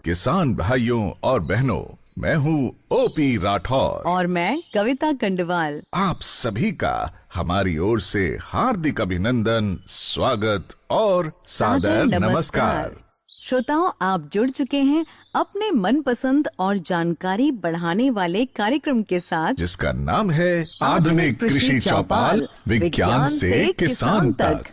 किसान भाइयों और बहनों, मैं हूँ ओपी राठौर और मैं कविता कंडवाल। आप सभी का हमारी ओर से हार्दिक अभिनंदन, स्वागत और सादर नमस्कार। श्रोताओं, आप जुड़ चुके हैं अपने मनपसंद और जानकारी बढ़ाने वाले कार्यक्रम के साथ, जिसका नाम है आधुनिक कृषि चौपाल, विज्ञान से किसान तक।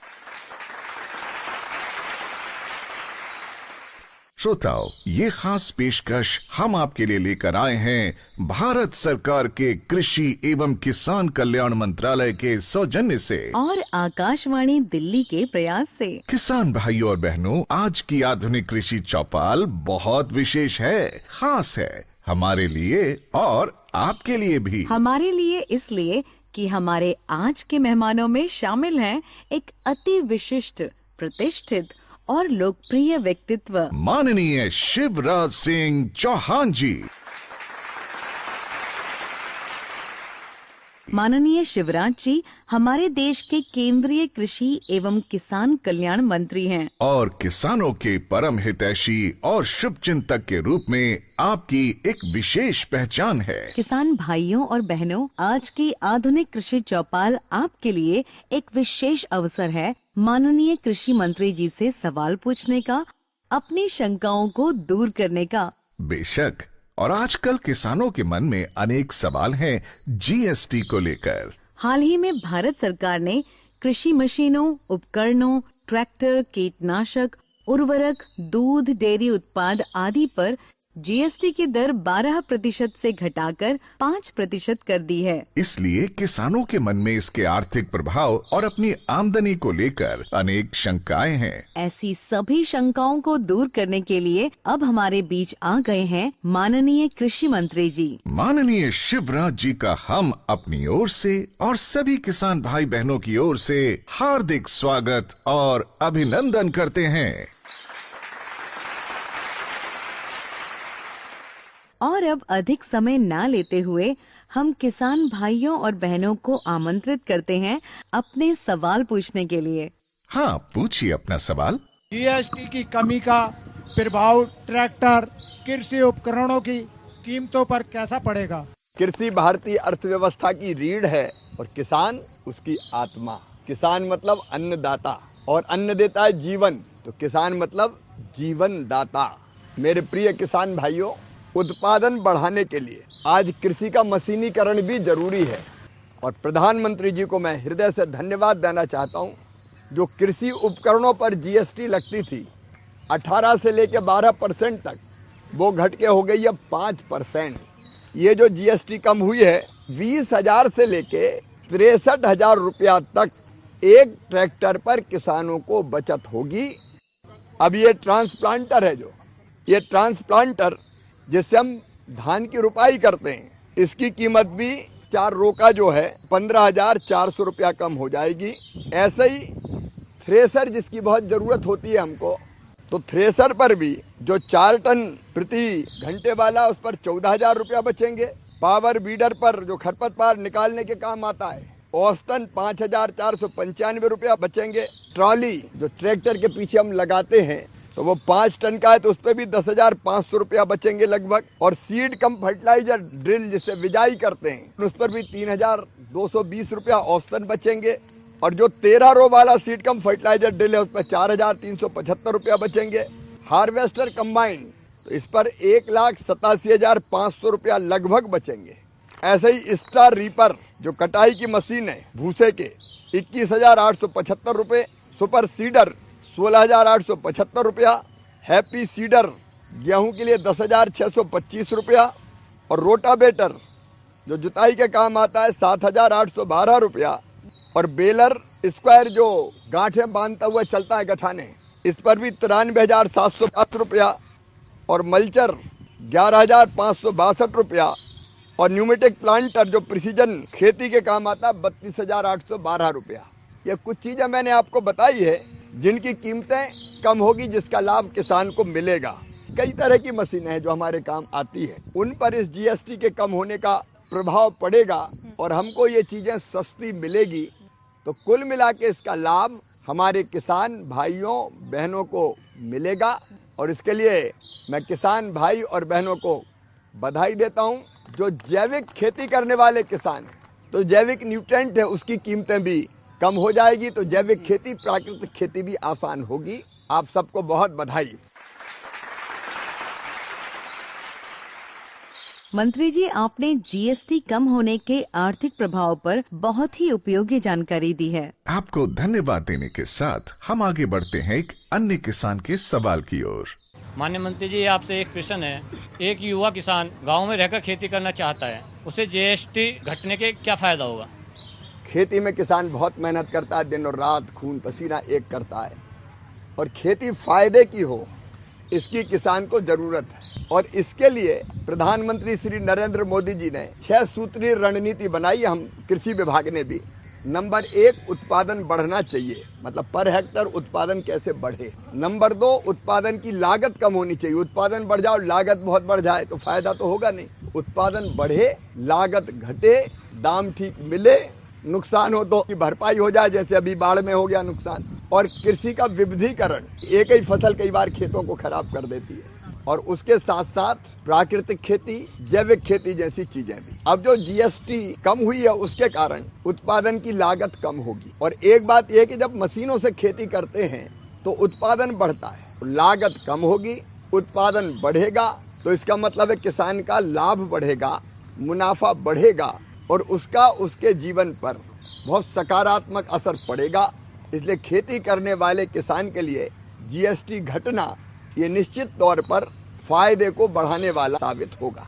श्रोताओं, ये खास पेशकश हम आपके लिए लेकर आए हैं भारत सरकार के कृषि एवं किसान कल्याण मंत्रालय के सौजन्य से और आकाशवाणी दिल्ली के प्रयास से। किसान भाइयों और बहनों, आज की आधुनिक कृषि चौपाल बहुत विशेष है, खास है हमारे लिए और आपके लिए भी। हमारे लिए इसलिए कि हमारे आज के मेहमानों में शामिल हैं एक अति विशिष्ट, प्रतिष्ठित और लोकप्रिय व्यक्तित्व, माननीय शिवराज सिंह चौहान जी। माननीय शिवराज जी हमारे देश के केंद्रीय कृषि एवं किसान कल्याण मंत्री हैं और किसानों के परम हितैषी और शुभ चिंतक के रूप में आपकी एक विशेष पहचान है। किसान भाइयों और बहनों, आज की आधुनिक कृषि चौपाल आपके लिए एक विशेष अवसर है माननीय कृषि मंत्री जी से सवाल पूछने का, अपनी शंकाओं को दूर करने का। बेशक, और आजकल किसानों के मन में अनेक सवाल हैं जीएसटी को लेकर। हाल ही में भारत सरकार ने कृषि मशीनों, उपकरणों, ट्रैक्टर, कीटनाशक, उर्वरक, दूध, डेयरी उत्पाद आदि पर जीएसटी की दर 12% से घटाकर 5% कर दी है। इसलिए किसानों के मन में इसके आर्थिक प्रभाव और अपनी आमदनी को लेकर अनेक शंकाएं हैं। ऐसी सभी शंकाओं को दूर करने के लिए अब हमारे बीच आ गए हैं माननीय कृषि मंत्री जी। माननीय शिवराज जी का हम अपनी ओर से और सभी किसान भाई बहनों की ओर से हार्दिक स्वागत और अभिनंदन करते हैं। और अब अधिक समय ना लेते हुए हम किसान भाइयों और बहनों को आमंत्रित करते हैं अपने सवाल पूछने के लिए। हाँ, पूछिए अपना सवाल। जीएसटी की कमी का प्रभाव ट्रैक्टर, कृषि उपकरणों की कीमतों पर कैसा पड़ेगा? कृषि भारतीय अर्थव्यवस्था की रीढ़ है और किसान उसकी आत्मा। किसान मतलब अन्नदाता और अन्न देता है जीवन, तो किसान मतलब जीवन दाता। मेरे प्रिय किसान भाइयों, उत्पादन बढ़ाने के लिए आज कृषि का मशीनीकरण भी जरूरी है और प्रधानमंत्री जी को मैं हृदय से धन्यवाद देना चाहता हूं। जो कृषि उपकरणों पर जीएसटी लगती थी 18 से लेकर 12% तक, वो घट के हो गई है 5%। ये जो जीएसटी कम हुई है, 20,000 से लेके 63,000 रुपया तक एक ट्रैक्टर पर किसानों को बचत होगी। अब ये ट्रांसप्लांटर है, जो ये ट्रांसप्लांटर जिससे हम धान की रुपाई करते हैं, इसकी कीमत भी 4 रोका जो है 15,400 रुपया कम हो जाएगी। ऐसे ही थ्रेसर जिसकी बहुत ज़रूरत होती है हमको, तो थ्रेसर पर भी जो 4 टन प्रति घंटे वाला, उस पर 14,000 रुपया बचेंगे। पावर बीडर पर जो खरपतवार निकालने के काम आता है, औसतन 5,495 रुपया बचेंगे। ट्रॉली जो ट्रैक्टर के पीछे हम लगाते हैं, तो वो 5 टन का है, तो उस पर भी 10,500 रुपया बचेंगे लगभग। और सीड कम फर्टिलाइजर ड्रिल जिससे बिजाई करते हैं, उस पर भी 3,220 रुपया औसतन बचेंगे। और जो 13 रो वाला सीड कम फर्टिलाइजर ड्रिल है, उस पर 4,375 रुपया बचेंगे। हार्वेस्टर कंबाइन, तो इस पर 1,87,500 रुपया लगभग बचेंगे। ऐसे ही स्टार रीपर जो कटाई की मशीन है भूसे के, 21,875 रुपये। सुपर सीडर 16,875 रुपया। हैप्पी सीडर गेहूं के लिए 10,625 रुपया। और रोटावेटर जो जुताई के काम आता है 7,812 रुपया। और बेलर स्क्वायर जो गांठें बांधता हुआ चलता है गठाने, इस पर भी 93,750 रुपया। और मल्चर 11,562 रुपया। और न्यूमेटिक प्लांटर जो प्रिसीजन खेती के काम आता है 32,812 रुपया। ये कुछ चीज़ें मैंने आपको बताई है जिनकी कीमतें कम होगी, जिसका लाभ किसान को मिलेगा। कई तरह की मशीनें हैं जो हमारे काम आती है, उन पर इस जीएसटी के कम होने का प्रभाव पड़ेगा और हमको ये चीज़ें सस्ती मिलेगी। तो कुल मिला के इसका लाभ हमारे किसान भाइयों बहनों को मिलेगा। और इसके लिए मैं किसान भाई और बहनों को बधाई देता हूं। जो जैविक खेती करने वाले किसान हैं, तो जैविक न्यूट्रेंट है उसकी कीमतें भी कम हो जाएगी, तो जैविक खेती, प्राकृतिक खेती भी आसान होगी। आप सबको बहुत बधाई। मंत्री जी, आपने जीएसटी कम होने के आर्थिक प्रभाव पर बहुत ही उपयोगी जानकारी दी है। आपको धन्यवाद देने के साथ हम आगे बढ़ते हैं एक अन्य किसान के सवाल की ओर। माननीय मंत्री जी, आपसे एक प्रश्न है। एक युवा किसान गांव में रहकर खेती करना चाहता है, उसे जीएसटी घटने के क्या फायदा होगा? खेती में किसान बहुत मेहनत करता है, दिन और रात खून पसीना एक करता है, और खेती फायदे की हो इसकी किसान को जरूरत है। और इसके लिए प्रधानमंत्री श्री नरेंद्र मोदी जी ने 6 सूत्रीय रणनीति बनाई, हम कृषि विभाग ने भी। नंबर 1, उत्पादन बढ़ना चाहिए, मतलब पर हेक्टर उत्पादन कैसे बढ़े। नंबर 2, उत्पादन की लागत कम होनी चाहिए। उत्पादन बढ़ जाओ, लागत बहुत बढ़ जाए तो फायदा तो होगा नहीं। उत्पादन बढ़े, लागत घटे, दाम ठीक मिले, नुकसान हो तो भरपाई हो जाए, जैसे अभी बाढ़ में हो गया नुकसान। और कृषि का विविधीकरण, एक ही फसल कई बार खेतों को खराब कर देती है। और उसके साथ साथ प्राकृतिक खेती, जैविक खेती जैसी चीजें भी। अब जो जीएसटी कम हुई है उसके कारण उत्पादन की लागत कम होगी। और एक बात यह कि जब मशीनों से खेती करते हैं तो उत्पादन बढ़ता है, तो लागत कम होगी, उत्पादन बढ़ेगा, तो इसका मतलब है किसान का लाभ बढ़ेगा, मुनाफा बढ़ेगा, और उसका उसके जीवन पर बहुत सकारात्मक असर पड़ेगा। इसलिए खेती करने वाले किसान के लिए जीएसटी घटना ये निश्चित तौर पर फायदे को बढ़ाने वाला साबित होगा।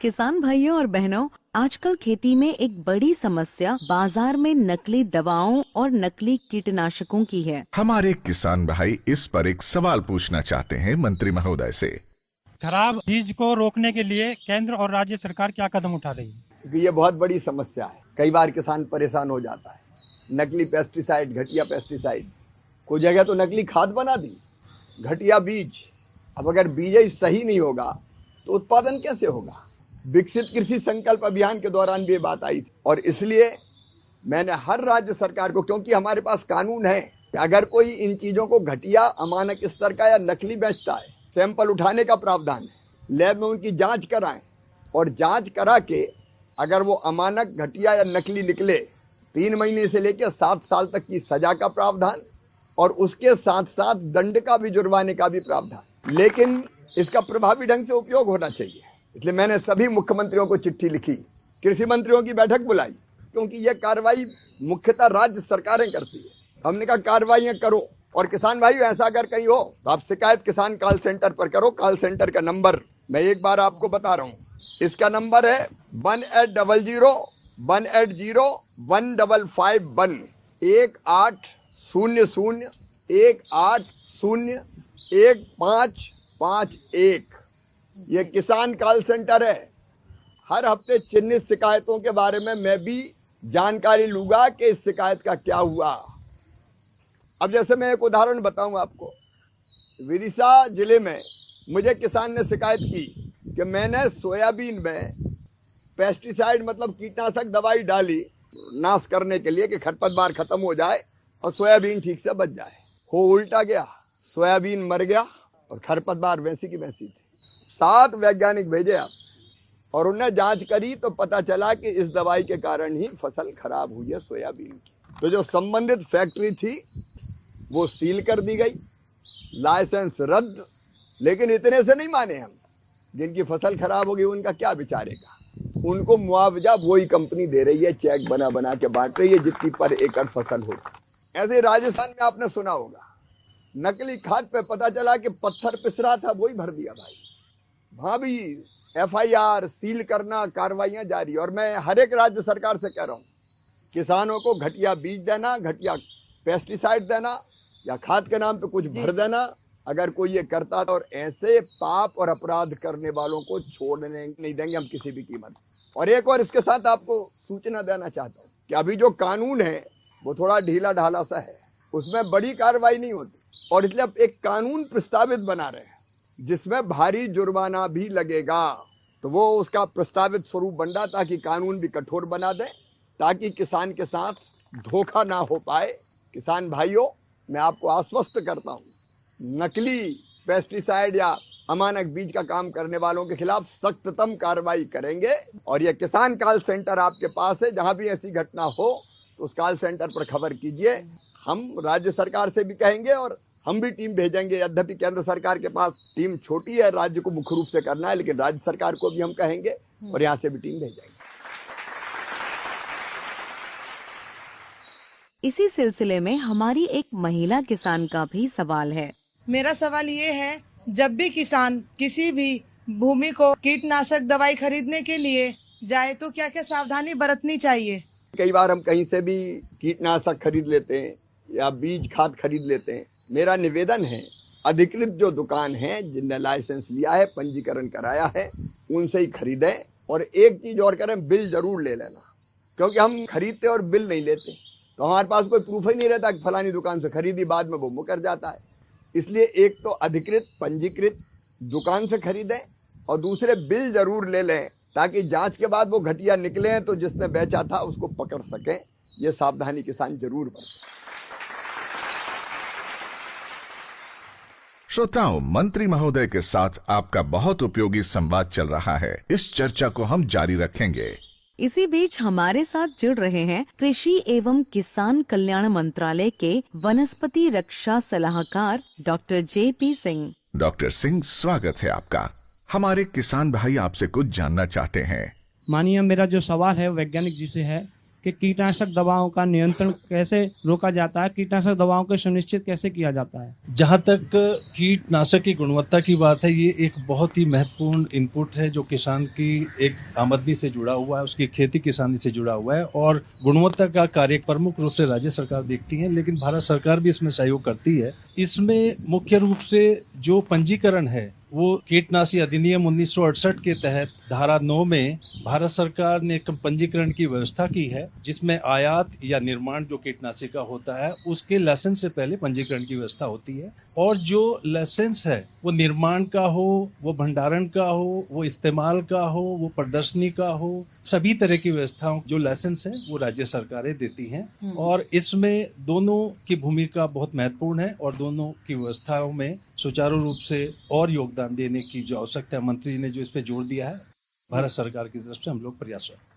किसान भाइयों और बहनों, आजकल खेती में एक बड़ी समस्या बाजार में नकली दवाओं और नकली कीटनाशकों की है। हमारे किसान भाई इस पर एक सवाल पूछना चाहते हैं मंत्री महोदय से। खराब बीज को रोकने के लिए केंद्र और राज्य सरकार क्या कदम उठा रही है? क्योंकि ये बहुत बड़ी समस्या है, कई बार किसान परेशान हो जाता है। नकली पेस्टिसाइड, घटिया पेस्टिसाइड, कोई जगह तो नकली खाद बना दी, घटिया बीज। अब अगर बीज ही सही नहीं होगा तो उत्पादन कैसे होगा? विकसित कृषि संकल्प अभियान के दौरान भी ये बात आई थी, और इसलिए मैंने हर राज्य सरकार को, क्योंकि हमारे पास कानून है कि अगर कोई इन चीजों को घटिया, अमानक स्तर का या नकली बेचता है, सैंपल उठाने का प्रावधान है, लैब में उनकी जांच कराएं, और जांच करा के अगर वो अमानक, घटिया या नकली निकले, 3 महीने से लेकर 7 साल तक की सजा का प्रावधान, और उसके साथ साथ दंड का भी, जुर्माने का भी प्रावधान। लेकिन इसका प्रभावी ढंग से उपयोग होना चाहिए। इसलिए मैंने सभी मुख्यमंत्रियों को चिट्ठी लिखी, कृषि मंत्रियों की बैठक बुलाई, क्योंकि यह कार्रवाई मुख्यतः राज्य सरकारें करती है। हमने कहा कार्रवाइयां करो, और किसान भाइयों ऐसा अगर कहीं हो तो आप शिकायत किसान कॉल सेंटर पर करो। कॉल सेंटर का नंबर मैं एक बार आपको बता रहा हूँ, इसका नंबर है 1800-180-15551 1800-180-1551। ये किसान कॉल सेंटर है। हर हफ्ते चिन्हित शिकायतों के बारे में मैं भी जानकारी लूंगा कि इस शिकायत का क्या हुआ। अब जैसे मैं एक उदाहरण बताऊं आपको, विदिशा जिले में मुझे किसान ने शिकायत की कि मैंने सोयाबीन में पेस्टिसाइड, मतलब कीटनाशक दवाई डाली नाश करने के लिए कि खरपतवार खत्म हो जाए और सोयाबीन ठीक से बच जाए। हो उल्टा गया, सोयाबीन मर गया और खरपतवार वैसी की वैसी थी। 7 वैज्ञानिक भेजे आप, और उन्हें जांच करी तो पता चला कि इस दवाई के कारण ही फसल खराब हुई है सोयाबीन की। तो जो संबंधित फैक्ट्री थी वो सील कर दी गई, लाइसेंस रद्द। लेकिन इतने से नहीं माने हम, जिनकी फसल खराब हो गई उनका क्या बिचारेगा? उनको मुआवजा वही कंपनी दे रही है, चेक बना बना के बांट रही है जितनी पर एकड़ फसल हो। ऐसे राजस्थान में आपने सुना होगा, नकली खाद पे पता चला कि पत्थर पिस रहा था, वही भर दिया भाई। वहां भी FIR, सील करना, कार्रवाइयां जारी। और मैं हर एक राज्य सरकार से कह रहा हूं, किसानों को घटिया बीज देना, घटिया पेस्टिसाइड देना, या खाद के नाम पे कुछ भर देना, अगर कोई ये करता है, और ऐसे पाप और अपराध करने वालों को छोड़ने नहीं देंगे हम किसी भी कीमत। और एक और इसके साथ आपको सूचना देना चाहता हूँ कि अभी जो कानून है वो थोड़ा ढीला ढाला सा है, उसमें बड़ी कार्रवाई नहीं होती, और इसलिए अब एक कानून प्रस्तावित बना रहे हैं जिसमें भारी जुर्माना भी लगेगा। तो वो उसका प्रस्तावित स्वरूप बन रहा, ताकि कानून भी कठोर बना दें, ताकि किसान के साथ धोखा ना हो पाए। किसान भाइयों, मैं आपको आश्वस्त करता हूँ, नकली पेस्टिसाइड या अमानक बीज का काम करने वालों के खिलाफ सख्ततम कार्रवाई करेंगे। और यह किसान कॉल सेंटर आपके पास है, जहां भी ऐसी घटना हो तो उस कॉल सेंटर पर खबर कीजिए। हम राज्य सरकार से भी कहेंगे और हम भी टीम भेजेंगे। यद्यपि केंद्र सरकार के पास टीम छोटी है, राज्य को मुख्य रूप से करना है, लेकिन राज्य सरकार को भी हम कहेंगे और यहाँ से भी टीम भेजेंगे। इसी सिलसिले में हमारी एक महिला किसान का भी सवाल है। मेरा सवाल ये है, जब भी किसान किसी भी भूमि को कीटनाशक दवाई खरीदने के लिए जाए तो क्या क्या सावधानी बरतनी चाहिए? कई बार हम कहीं से भी कीटनाशक खरीद लेते हैं या बीज खाद खरीद लेते हैं। मेरा निवेदन है, अधिकृत जो दुकान है, जिनने लाइसेंस लिया है, पंजीकरण कराया है, उनसे ही खरीदें। और एक चीज और करें, बिल जरूर ले लेना, क्योंकि हम खरीदते और बिल नहीं लेते तो हमारे पास कोई प्रूफ ही नहीं रहता कि फलानी दुकान से खरीदी, बाद में वो मुकर जाता है। इसलिए एक तो अधिकृत पंजीकृत दुकान से खरीदें और दूसरे बिल जरूर ले लें, ताकि जांच के बाद वो घटिया निकले तो जिसने बेचा था उसको पकड़ सकें। ये सावधानी किसान जरूर बरतें। श्रोताओं, मंत्री महोदय के साथ आपका बहुत उपयोगी संवाद चल रहा है। इस चर्चा को हम जारी रखेंगे। इसी बीच हमारे साथ जुड़ रहे हैं कृषि एवं किसान कल्याण मंत्रालय के वनस्पति रक्षा सलाहकार doctor JP Singh. Doctor Singh, स्वागत है आपका। हमारे किसान भाई आपसे कुछ जानना चाहते हैं। माननीय, मेरा जो सवाल है वैज्ञानिक जी से है कि कीटनाशक दवाओं का नियंत्रण कैसे रोका जाता है, कीटनाशक दवाओं को सुनिश्चित कैसे किया जाता है? जहाँ तक कीटनाशक की गुणवत्ता की बात है, ये एक बहुत ही महत्वपूर्ण इनपुट है जो किसान की एक आमदनी से जुड़ा हुआ है, उसकी खेती किसानी से जुड़ा हुआ है। और गुणवत्ता का कार्य प्रमुख रूप से राज्य सरकार देखती है, लेकिन भारत सरकार भी इसमें सहयोग करती है। इसमें मुख्य रूप से जो पंजीकरण है वो कीटनाशी अधिनियम 1968 के तहत धारा 9 में भारत सरकार ने एक पंजीकरण की व्यवस्था की है, जिसमें आयात या निर्माण जो कीटनाशी का होता है उसके लाइसेंस से पहले पंजीकरण की व्यवस्था होती है। और जो लाइसेंस है वो निर्माण का हो, वो भंडारण का हो, वो इस्तेमाल का हो, वो प्रदर्शनी का हो, सभी तरह की व्यवस्थाओं जो लाइसेंस है वो राज्य सरकारें देती हैं। और इसमें दोनों की भूमिका बहुत महत्वपूर्ण है और दोनों की व्यवस्थाओं में सुचारू रूप से और योगदान देने की जो आवश्यकता है, मंत्री जी ने जो इस पे जोर दिया है, भारत सरकार की तरफ से हम लोग प्रयासरत हैं।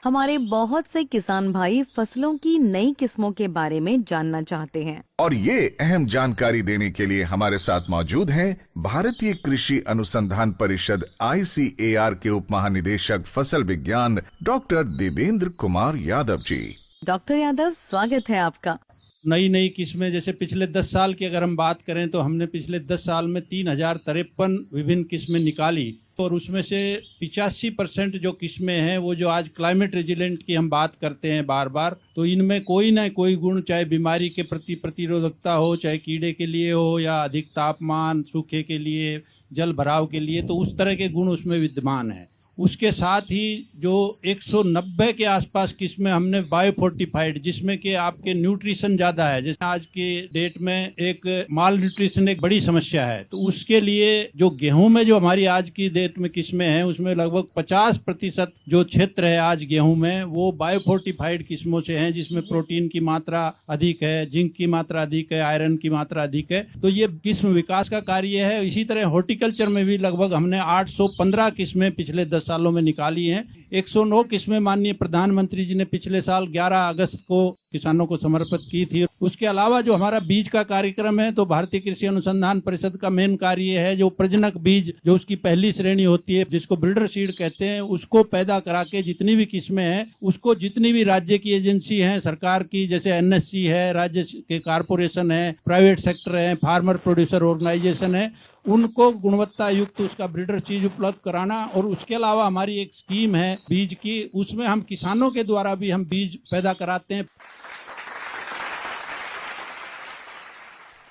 हमारे बहुत से किसान भाई फसलों की नई किस्मों के बारे में जानना चाहते हैं और ये अहम जानकारी देने के लिए हमारे साथ मौजूद हैं भारतीय कृषि अनुसंधान परिषद ICAR के उप महानिदेशक फसल विज्ञान डॉक्टर देवेंद्र कुमार यादव जी। डॉक्टर यादव, स्वागत है आपका। नई किस्में, जैसे पिछले 10 साल की अगर हम बात करें तो हमने पिछले 10 साल में 3053 विभिन्न किस्में निकाली और उसमें से 85% जो किस्में हैं वो जो आज क्लाइमेट रेजिलेंट की हम बात करते हैं बार बार, तो इनमें कोई ना कोई गुण, चाहे बीमारी के प्रति प्रतिरोधकता हो, चाहे कीड़े के लिए हो या अधिक तापमान, सूखे के लिए, जल भराव के लिए, तो उस तरह के गुण उसमें विद्यमान है। उसके साथ ही जो 190 के आसपास किस्में हमने बायोफोर्टिफाइड, जिसमें कि आपके न्यूट्रिशन ज्यादा है, जैसे आज के डेट में एक माल न्यूट्रिशन एक बड़ी समस्या है, तो उसके लिए जो गेहूं में जो हमारी आज की डेट में किस्में हैं उसमें लगभग 50% जो क्षेत्र है आज गेहूं में वो बायोफोर्टिफाइड किस्मों से हैं, जिसमें प्रोटीन की मात्रा अधिक है, जिंक की मात्रा अधिक है, आयरन की मात्रा अधिक है। तो ये किस्म विकास का कार्य है। इसी तरह हॉर्टिकल्चर में भी लगभग हमने 815 किस्में पिछले 10 सालों में निकाली हैं। 109 किस्में माननीय प्रधानमंत्री जी ने पिछले साल 11 अगस्त को किसानों को समर्पित की थी। उसके अलावा जो हमारा बीज का कार्यक्रम है, तो भारतीय कृषि अनुसंधान परिषद का मेन कार्य है जो प्रजनक बीज, जो उसकी पहली श्रेणी होती है जिसको ब्रीडर सीड कहते हैं, उसको पैदा करा के जितनी भी किस्में हैं उसको जितनी भी राज्य की एजेंसी हैं सरकार की, जैसे NSC है, राज्य के कारपोरेशन है, प्राइवेट सेक्टर है, फार्मर प्रोड्यूसर ऑर्गेनाइजेशन है, उनको गुणवत्ता युक्त उसका ब्रीडर चीज उपलब्ध कराना। और उसके अलावा हमारी एक स्कीम है बीज की, उसमें हम किसानों के द्वारा भी हम बीज पैदा कराते हैं।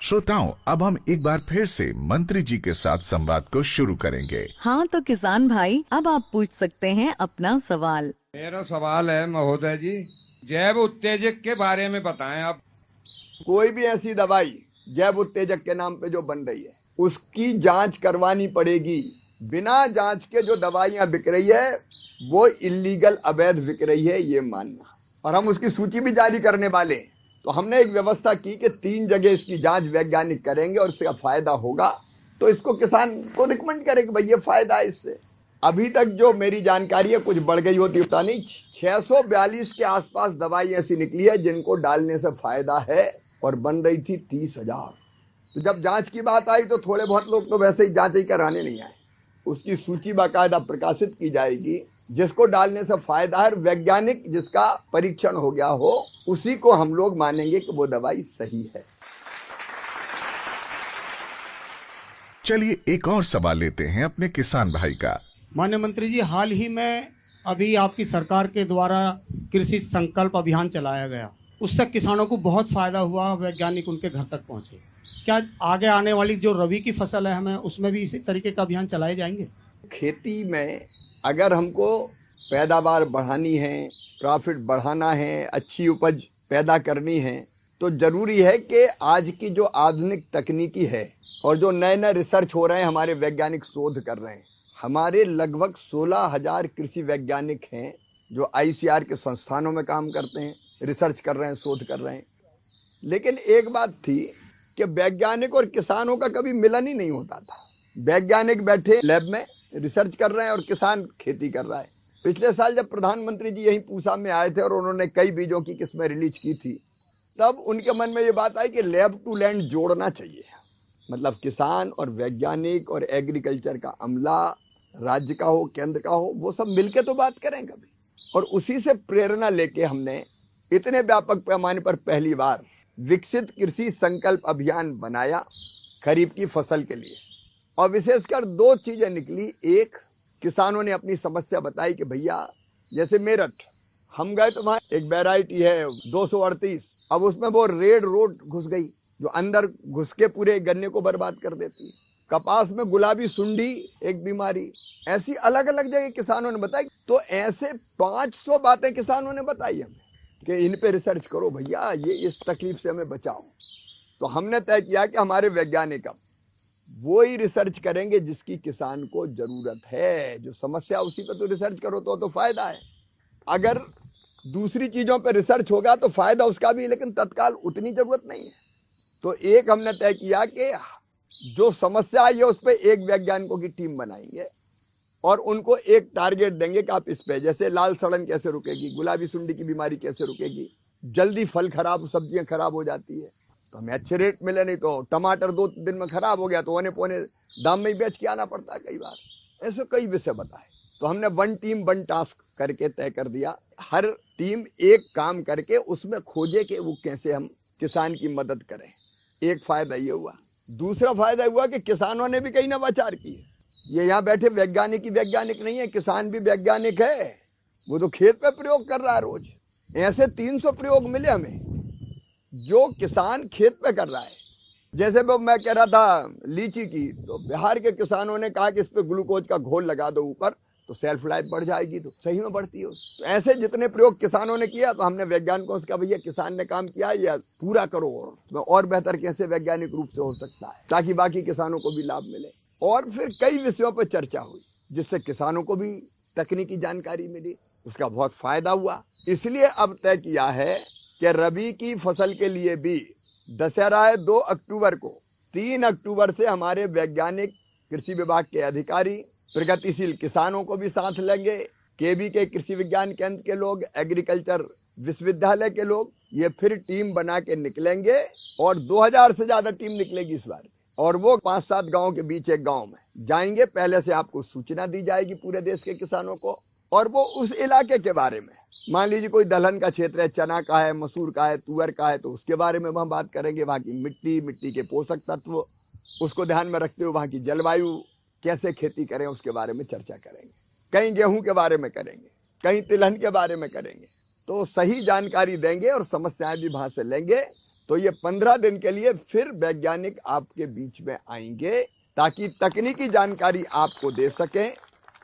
श्रोताओं, अब हम एक बार फिर से मंत्री जी के साथ संवाद को शुरू करेंगे। हाँ, तो किसान भाई अब आप पूछ सकते हैं अपना सवाल। मेरा सवाल है महोदय जी, जैव उत्तेजक के बारे में बताएं आप। कोई भी ऐसी दवाई जैव उत्तेजक के नाम पे जो बन रही है उसकी जांच करवानी पड़ेगी। बिना जांच के जो दवाइयां बिक रही है वो इलीगल, अवैध बिक रही है, ये मानना। और हम उसकी सूची भी जारी करने वाले हैं। तो हमने एक व्यवस्था की कि 3 जगह इसकी जांच वैज्ञानिक करेंगे और इसका फायदा होगा तो इसको किसान को रिकमेंड करेंगे भाई ये फायदा है इससे। अभी तक जो मेरी जानकारी है, कुछ बढ़ गई होती पता नहीं, 642 के आसपास दवाई ऐसी निकली है जिनको डालने से फायदा है और बन रही थी 30,000। तो जब जांच की बात आई तो थोड़े बहुत लोग तो वैसे ही जांच ही कराने नहीं आए। उसकी सूची बाकायदा प्रकाशित की जाएगी, जिसको डालने से फायदा है, वैज्ञानिक जिसका परीक्षण हो गया हो उसी को हम लोग मानेंगे कि वो दवाई सही है। चलिए एक और सवाल लेते हैं अपने किसान भाई का। माननीय मंत्री जी, हाल ही में अभी आपकी सरकार के द्वारा कृषि संकल्प अभियान चलाया गया, उससे किसानों को बहुत फायदा हुआ, वैज्ञानिक उनके घर तक पहुंचे। क्या आगे आने वाली जो रबी की फसल है हमें उसमें भी इसी तरीके का अभियान चलाए जाएंगे? खेती में अगर हमको पैदावार बढ़ानी है, प्रॉफिट बढ़ाना है, अच्छी उपज पैदा करनी है, तो जरूरी है कि आज की जो आधुनिक तकनीकी है और जो नए नए रिसर्च हो रहे हैं, हमारे वैज्ञानिक शोध कर रहे हैं। हमारे लगभग 16,000 कृषि वैज्ञानिक हैं जो ICAR के संस्थानों में काम करते हैं, रिसर्च कर रहे हैं, शोध कर रहे हैं। लेकिन एक बात थी कि वैज्ञानिक और किसानों का कभी मिलन ही नहीं होता था। वैज्ञानिक बैठे लैब में रिसर्च कर रहे हैं और किसान खेती कर रहा है। पिछले साल जब प्रधानमंत्री जी यहीं पूसा में आए थे और उन्होंने कई बीजों की किस्में रिलीज की थी, तब उनके मन में ये बात आई कि लैब टू लैंड जोड़ना चाहिए। मतलब किसान और वैज्ञानिक और एग्रीकल्चर का अमला, राज्य का हो, केंद्र का हो, वो सब मिलके तो बात करें कभी। और उसी से प्रेरणा लेके हमने इतने व्यापक पैमाने पर पहली बार विकसित कृषि संकल्प अभियान बनाया खरीफ की फसल के लिए। और विशेषकर 2 चीजें निकली। एक, किसानों ने अपनी समस्या बताई कि भैया जैसे मेरठ हम गए तो वहाँ एक वैरायटी है 238, अब उसमें वो रेड रोड घुस गई जो अंदर घुस के पूरे गन्ने को बर्बाद कर देती है। कपास में गुलाबी सुंडी एक बीमारी, ऐसी अलग अलग जगह किसानों ने बताई। तो ऐसे 500 बातें किसानों ने बताई हमें कि इन पे रिसर्च करो भैया, ये इस तकलीफ से हमें बचाओ। तो हमने तय किया कि हमारे वैज्ञानिक अब वो ही रिसर्च करेंगे जिसकी किसान को जरूरत है। जो समस्या उसी पे तो रिसर्च करो तो फायदा है। अगर दूसरी चीजों पे रिसर्च होगा तो फायदा उसका भी, लेकिन तत्काल उतनी जरूरत नहीं है। तो एक हमने तय किया कि जो समस्या आई है उस पर एक वैज्ञानिकों की टीम बनाएंगे और उनको एक टारगेट देंगे कि आप इस पे, जैसे लाल सड़न कैसे रुकेगी, गुलाबी सुंडी की बीमारी कैसे रुकेगी, जल्दी फल खराब, सब्जियां खराब हो जाती है तो हमें अच्छे रेट मिले, नहीं तो टमाटर 2 दिन में खराब हो गया तो औने पौने दाम में ही बेच के आना पड़ता है कई बार। ऐसे कई विषय बताए। तो हमने 1 टीम 1 टास्क करके तय कर दिया। हर टीम एक काम करके उसमें खोजे कि वो कैसे हम किसान की मदद करें। एक फायदा ये हुआ। दूसरा फायदा हुआ कि किसानों ने भी कई नवाचार किए। ये यहाँ बैठे वैज्ञानिक ही वैज्ञानिक नहीं है, किसान भी वैज्ञानिक है। वो तो खेत पे प्रयोग कर रहा है रोज। ऐसे 300 प्रयोग मिले हमें जो किसान खेत पे कर रहा है। जैसे वो मैं कह रहा था लीची की, तो बिहार के किसानों ने कहा कि इस पे ग्लूकोज का घोल लगा दो ऊपर तो सेल्फ लाइफ बढ़ जाएगी, तो सही में बढ़ती है। तो ऐसे जितने प्रयोग किसानों ने किया तो हमने वैज्ञानिकों से कहा भैया किसान ने काम किया या पूरा करो और बेहतर कैसे वैज्ञानिक रूप से हो सकता है ताकि बाकी किसानों को भी लाभ मिले। और फिर कई विषयों पर चर्चा हुई जिससे किसानों को भी तकनीकी जानकारी मिली, उसका बहुत फायदा हुआ। इसलिए अब तय किया है कि रबी की फसल के लिए भी दशहरा है 2 अक्टूबर को, 3 अक्टूबर से हमारे वैज्ञानिक, कृषि विभाग के अधिकारी, प्रगतिशील किसानों को भी साथ लेंगे, केबी के कृषि विज्ञान केंद्र के लोग, एग्रीकल्चर विश्वविद्यालय के लोग, ये फिर टीम बना के निकलेंगे और 2000 से ज्यादा टीम निकलेगी इस बार। और वो 5-7 गांव के बीच एक गांव में जाएंगे। पहले से आपको सूचना दी जाएगी पूरे देश के किसानों को, और वो उस इलाके के बारे में, मान लीजिए कोई दलहन का क्षेत्र है, चना का है, मसूर का है, तुअर का है, तो उसके बारे में हम बात करेंगे। वहाँ की मिट्टी के पोषक तत्व, उसको ध्यान में रखते हुए वहाँ की जलवायु, कैसे खेती करें उसके बारे में चर्चा करेंगे। कहीं गेहूं के बारे में करेंगे, कहीं तिलहन के बारे में करेंगे। तो सही जानकारी देंगे और समस्याएं भी वहां से लेंगे। तो ये 15 दिन के लिए फिर वैज्ञानिक आपके बीच में आएंगे ताकि तकनीकी जानकारी आपको दे सकें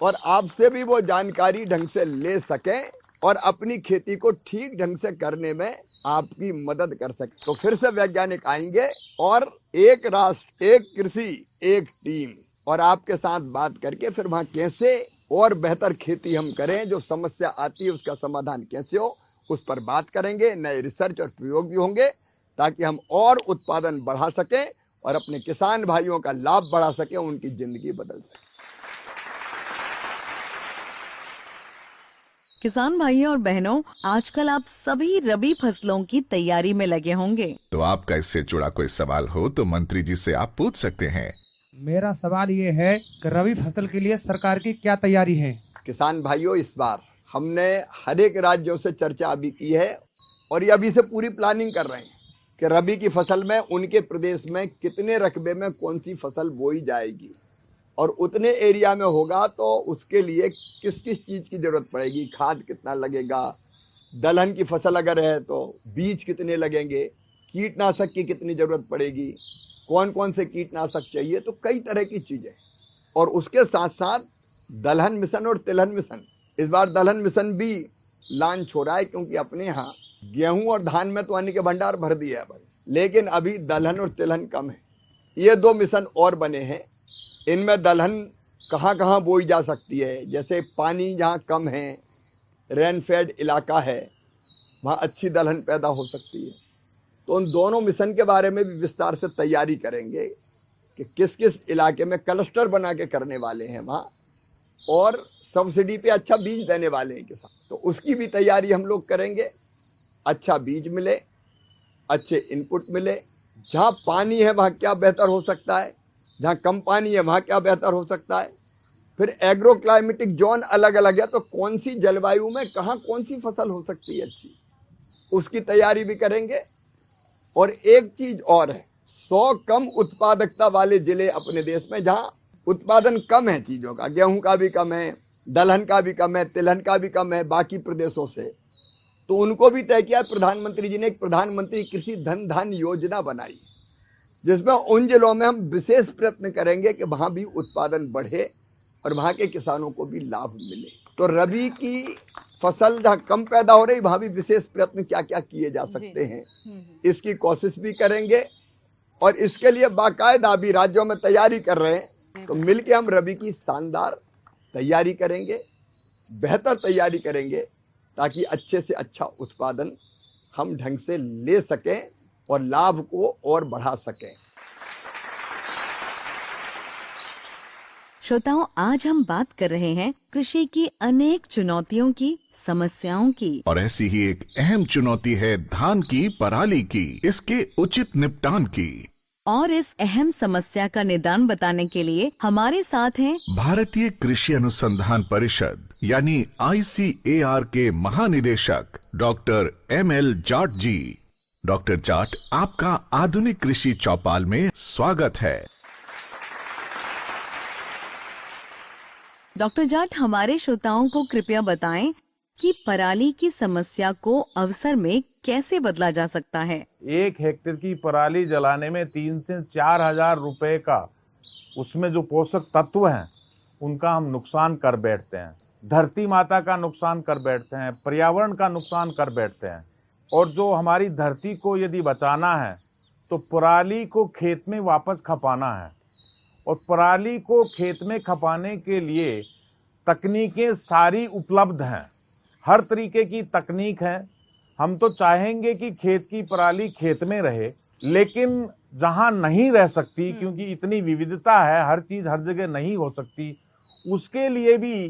और आपसे भी वो जानकारी ढंग से ले सकें और अपनी खेती को ठीक ढंग से करने में आपकी मदद कर सके। तो फिर से वैज्ञानिक आएंगे और एक राष्ट्र, एक कृषि, एक टीम, और आपके साथ बात करके फिर वहाँ कैसे और बेहतर खेती हम करें, जो समस्या आती है उसका समाधान कैसे हो, उस पर बात करेंगे, नए रिसर्च और प्रयोग भी होंगे ताकि हम और उत्पादन बढ़ा सकें और अपने किसान भाइयों का लाभ बढ़ा सकें, उनकी जिंदगी बदल सके। किसान भाइयों और बहनों, आजकल आप सभी रबी फसलों की तैयारी में लगे होंगे। तो आपका इससे जुड़ा कोई सवाल हो तो मंत्री जी से आप पूछ सकते हैं। मेरा सवाल ये है कि रबी फसल के लिए सरकार की क्या तैयारी है? किसान भाइयों, इस बार हमने हर एक राज्यों से चर्चा अभी की है और ये अभी से पूरी प्लानिंग कर रहे हैं कि रबी की फसल में उनके प्रदेश में कितने रकबे में कौन सी फसल बोई जाएगी और उतने एरिया में होगा तो उसके लिए किस किस चीज़ की ज़रूरत पड़ेगी, खाद कितना लगेगा, दलहन की फसल अगर है तो बीज कितने लगेंगे, कीटनाशक की कितनी ज़रूरत पड़ेगी, कौन कौन से कीटनाशक चाहिए, तो कई तरह की चीज़ें। और उसके साथ साथ दलहन मिशन और तिलहन मिशन, इस बार दलहन मिशन भी लॉन्च हो रहा है क्योंकि अपने यहाँ गेहूं और धान में तो अन्न के भंडार भर दिए हैं भाई, लेकिन अभी दलहन और तिलहन कम है। ये 2 मिशन और बने हैं। इनमें दलहन कहाँ कहाँ बोई जा सकती है, जैसे पानी जहाँ कम है, रेन फेड इलाका है, वहाँ अच्छी दलहन पैदा हो सकती है। तो उन दोनों मिशन के बारे में भी विस्तार से तैयारी करेंगे कि किस किस इलाके में क्लस्टर बना के करने वाले हैं वहाँ, और सब्सिडी पे अच्छा बीज देने वाले हैं किसान, तो उसकी भी तैयारी हम लोग करेंगे। अच्छा बीज मिले, अच्छे इनपुट मिले, जहाँ पानी है वहाँ क्या बेहतर हो सकता है, जहाँ कम पानी है वहाँ क्या बेहतर हो सकता है, फिर एग्रो क्लाइमेटिक जोन अलग अलग है तो कौन सी जलवायु में कहाँ कौन सी फसल हो सकती है अच्छी, उसकी तैयारी भी करेंगे। और एक चीज और है, 100 कम उत्पादकता वाले जिले अपने देश में जहाँ उत्पादन कम है चीज़ों का, गेहूं का भी कम है, दलहन का भी कम है, तिलहन का भी कम है बाकी प्रदेशों से, तो उनको भी तय किया। प्रधानमंत्री जी ने एक प्रधानमंत्री कृषि धन धान्य योजना बनाई जिसमें उन जिलों में हम विशेष प्रयत्न करेंगे कि वहाँ भी उत्पादन बढ़े और वहाँ के किसानों को भी लाभ मिले। तो रबी की फसल जहाँ कम पैदा हो रही वहाँ भी विशेष प्रयत्न क्या क्या किए जा सकते हैं, इसकी कोशिश भी करेंगे और इसके लिए बाकायदा भी राज्यों में तैयारी कर रहे हैं। तो मिलके हम रबी की शानदार तैयारी करेंगे, बेहतर तैयारी करेंगे ताकि अच्छे से अच्छा उत्पादन हम ढंग से ले सकें और लाभ को और बढ़ा सकें। श्रोताओं, आज हम बात कर रहे हैं कृषि की अनेक चुनौतियों की, समस्याओं की। और ऐसी ही एक अहम चुनौती है धान की पराली की, इसके उचित निपटान की। और इस अहम समस्या का निदान बताने के लिए हमारे साथ हैं भारतीय कृषि अनुसंधान परिषद यानी ICAR के महानिदेशक डॉक्टर ML जाट जी। डॉक्टर जाट, आपका आधुनिक कृषि चौपाल में स्वागत है। डॉक्टर जाट, हमारे श्रोताओं को कृपया बताएं कि पराली की समस्या को अवसर में कैसे बदला जा सकता है। 1 हेक्टेयर की पराली जलाने में 3 से 4 हजार रुपए का उसमें जो पोषक तत्व हैं उनका हम नुकसान कर बैठते हैं, धरती माता का नुकसान कर बैठते हैं, पर्यावरण का नुकसान कर बैठते हैं। और जो हमारी धरती को यदि बचाना है तो पराली को खेत में वापस खपाना है, और पराली को खेत में खपाने के लिए तकनीकें सारी उपलब्ध हैं, हर तरीके की तकनीक है। हम तो चाहेंगे कि खेत की पराली खेत में रहे, लेकिन जहां नहीं रह सकती, क्योंकि इतनी विविधता है, हर चीज हर जगह नहीं हो सकती, उसके लिए भी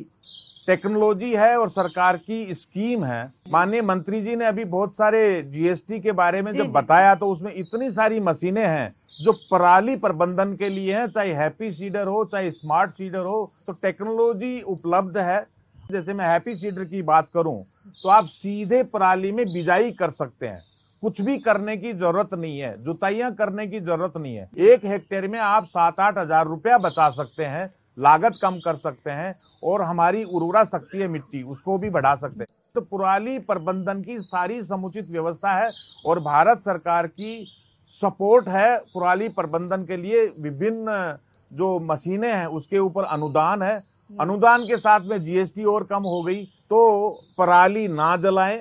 टेक्नोलॉजी है और सरकार की स्कीम है। माननीय मंत्री जी ने अभी बहुत सारे GST के बारे में जब बताया तो उसमें इतनी सारी मशीनें हैं जो पराली प्रबंधन के लिए हैं, चाहे हैप्पी सीडर हो चाहे स्मार्ट सीडर हो, तो टेक्नोलॉजी उपलब्ध है। जैसे मैं हैप्पी सीडर की बात करूं तो आप सीधे पराली में बिजाई कर सकते हैं, कुछ भी करने की जरूरत नहीं है, जुताइयां करने की जरूरत नहीं है। 1 हेक्टेयर में आप 7-8 हजार रुपया बचा सकते हैं, लागत कम कर सकते हैं और हमारी उर्वरा शक्ति है मिट्टी उसको भी बढ़ा सकते हैं। तो पराली प्रबंधन की सारी समुचित व्यवस्था है और भारत सरकार की सपोर्ट है पराली प्रबंधन के लिए। विभिन्न जो मशीनें हैं उसके ऊपर अनुदान है, अनुदान के साथ में GST और कम हो गई। तो पराली ना जलाएं,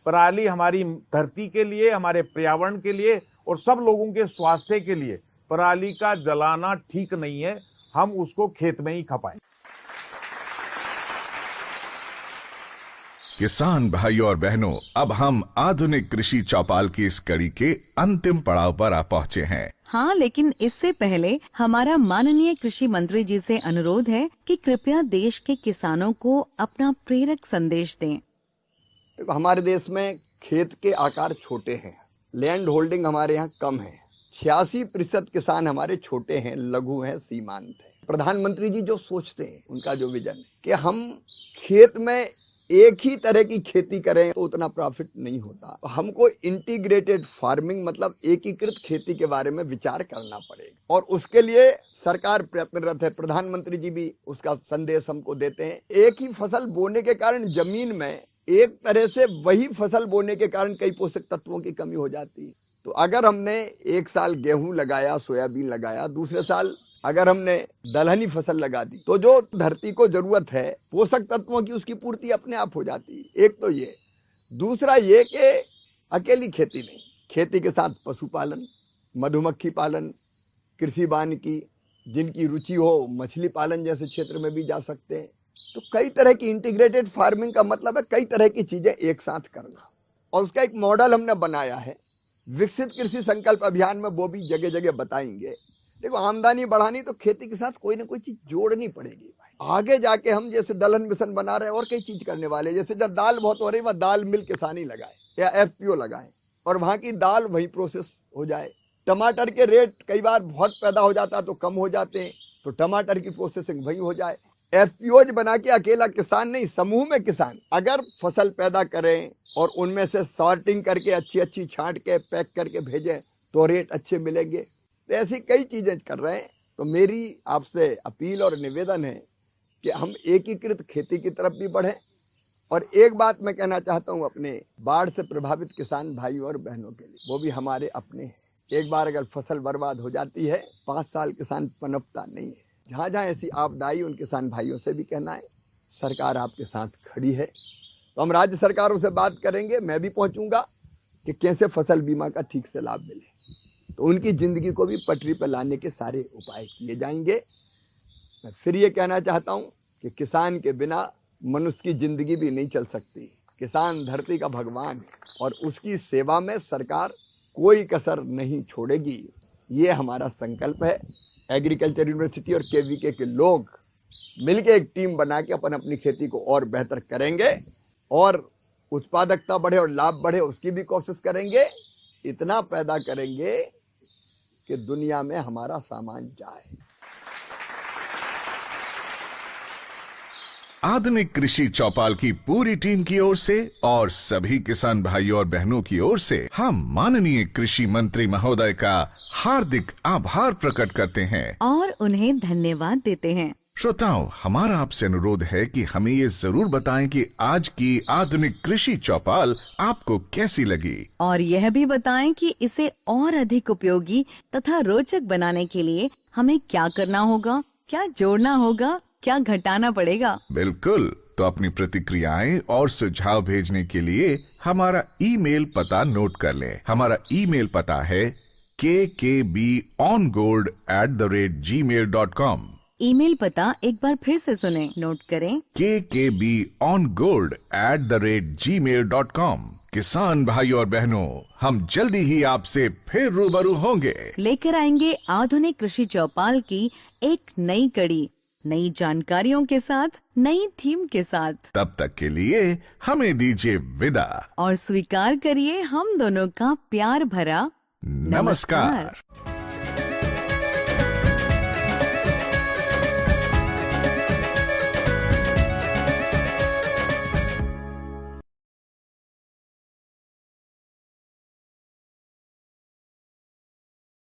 पराली हमारी धरती के लिए, हमारे पर्यावरण के लिए और सब लोगों के स्वास्थ्य के लिए पराली का जलाना ठीक नहीं है, हम उसको खेत में ही खपाएं। किसान भाइयों और बहनों, अब हम आधुनिक कृषि चौपाल की इस कड़ी के अंतिम पड़ाव पर आ पहुँचे हैं। हाँ, लेकिन इससे पहले हमारा माननीय कृषि मंत्री जी से अनुरोध है कि कृपया देश के किसानों को अपना प्रेरक संदेश दें। हमारे देश में खेत के आकार छोटे हैं, लैंड होल्डिंग हमारे यहाँ कम है, 86% किसान हमारे छोटे हैं, लघु हैं, सीमांत हैं। प्रधानमंत्री जी जो सोचते हैं, उनका जो विजन है कि हम खेत में एक ही तरह की खेती करें तो उतना प्रॉफिट नहीं होता, हमको इंटीग्रेटेड फार्मिंग मतलब एकीकृत खेती के बारे में विचार करना पड़ेगा और उसके लिए सरकार प्रयत्नरत है। प्रधानमंत्री जी भी उसका संदेश हमको देते हैं। एक ही फसल बोने के कारण जमीन में एक तरह से वही फसल बोने के कारण कई पोषक तत्वों की कमी हो जाती है। तो अगर हमने एक साल गेहूं लगाया, सोयाबीन लगाया, दूसरे साल अगर हमने दलहनी फसल लगा दी तो जो धरती को जरूरत है पोषक तत्वों की, उसकी पूर्ति अपने आप हो जाती है। एक तो ये, दूसरा ये कि अकेली खेती नहीं, खेती के साथ पशुपालन, मधुमक्खी पालन, कृषि वानिकी, जिनकी रुचि हो मछली पालन जैसे क्षेत्र में भी जा सकते हैं। तो कई तरह की इंटीग्रेटेड फार्मिंग का मतलब है कई तरह की चीजें एक साथ करना, और उसका एक मॉडल हमने बनाया है। विकसित कृषि संकल्प अभियान में वो भी जगह जगह बताएंगे। देखो, आमदनी बढ़ानी तो खेती के साथ कोई ना कोई चीज जोड़नी पड़ेगी भाई। आगे जाके हम जैसे दलहन मिशन बना रहे हैं और कई चीज करने वाले, जैसे जब दाल बहुत हो रही है वह दाल मिल किसानी लगाए या FPO लगाए और वहां की दाल वही प्रोसेस हो जाए। टमाटर के रेट कई बार बहुत पैदा हो जाता है तो कम हो जाते हैं, तो टमाटर की प्रोसेसिंग वही हो जाए। FPOज बना के अकेला किसान नहीं, समूह में किसान अगर फसल पैदा करें और उनमें से सॉर्टिंग करके अच्छी छांट के पैक करके भेजें तो रेट अच्छे मिलेंगे। तो ऐसी कई चीजें कर रहे हैं। तो मेरी आपसे अपील और निवेदन है कि हम एकीकृत खेती की तरफ भी बढ़ें। और एक बात मैं कहना चाहता हूं अपने बाढ़ से प्रभावित किसान भाइयों और बहनों के लिए, वो भी हमारे अपने हैं। एक बार अगर फसल बर्बाद हो जाती है 5 साल किसान पनपता नहीं है। जहाँ जहाँ ऐसी आपदा आई उन किसान भाइयों से भी कहना है सरकार आपके साथ खड़ी है। तो हम राज्य सरकारों से बात करेंगे, मैं भी पहुंचूंगा कि कैसे फसल बीमा का ठीक से लाभ मिले, तो उनकी जिंदगी को भी पटरी पर लाने के सारे उपाय किए जाएंगे। मैं फिर ये कहना चाहता हूँ कि किसान के बिना मनुष्य की जिंदगी भी नहीं चल सकती। किसान धरती का भगवान है और उसकी सेवा में सरकार कोई कसर नहीं छोड़ेगी, ये हमारा संकल्प है। एग्रीकल्चर यूनिवर्सिटी और KVK के लोग मिलकर एक टीम बना के अपनी खेती को और बेहतर करेंगे और उत्पादकता बढ़े और लाभ बढ़े उसकी भी कोशिश करेंगे। इतना पैदा करेंगे कि दुनिया में हमारा सामान जाए। आधुनिक कृषि चौपाल की पूरी टीम की ओर से और सभी किसान भाइयों और बहनों की ओर से हम माननीय कृषि मंत्री महोदय का हार्दिक आभार प्रकट करते हैं और उन्हें धन्यवाद देते हैं। श्रोताओं, हमारा आपसे अनुरोध है कि हमें ये जरूर बताएं कि आज की आधुनिक कृषि चौपाल आपको कैसी लगी, और यह भी बताएं कि इसे और अधिक उपयोगी तथा रोचक बनाने के लिए हमें क्या करना होगा, क्या जोड़ना होगा, क्या घटाना पड़ेगा। बिल्कुल, तो अपनी प्रतिक्रियाएं और सुझाव भेजने के लिए हमारा ईमेल पता नोट कर लें। हमारा ईमेल पता है kkbongold@gmail.com। ईमेल पता एक बार फिर से सुने, नोट करें, kkbongold@gmail.com। किसान भाई और बहनों, हम जल्दी ही आपसे फिर रूबरू होंगे, लेकर आएंगे आधुनिक कृषि चौपाल की एक नई कड़ी, नई जानकारियों के साथ, नई थीम के साथ। तब तक के लिए हमें दीजिए विदा और स्वीकार करिए हम दोनों का प्यार भरा नमस्कार।